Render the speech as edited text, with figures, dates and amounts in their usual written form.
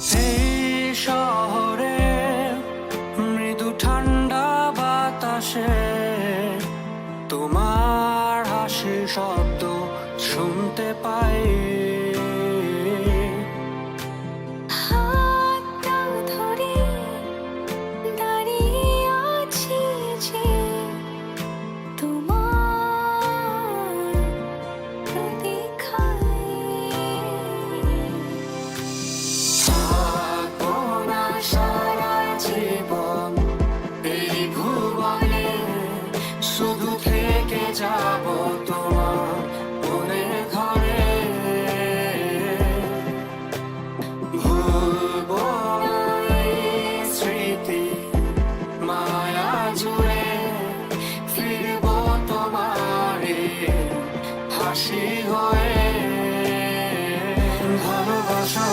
এই শহরে মৃদু ঠান্ডা বাতাসে তোমার হাসির শব্দ শুনতে পাই। হাতটা ধরে দাঁড়িয়ে আছি যে তোমার প্রতীক্ষায়। থাকবো না সারা জীবন এই ভুবনে, শুধু থেকে যাব তোমার মনের ঘরে। ভুলবো না এই স্মৃতি মায়া জুড়ে, ফিরবো তোমার হাসি হয়ে। ভালোবাসা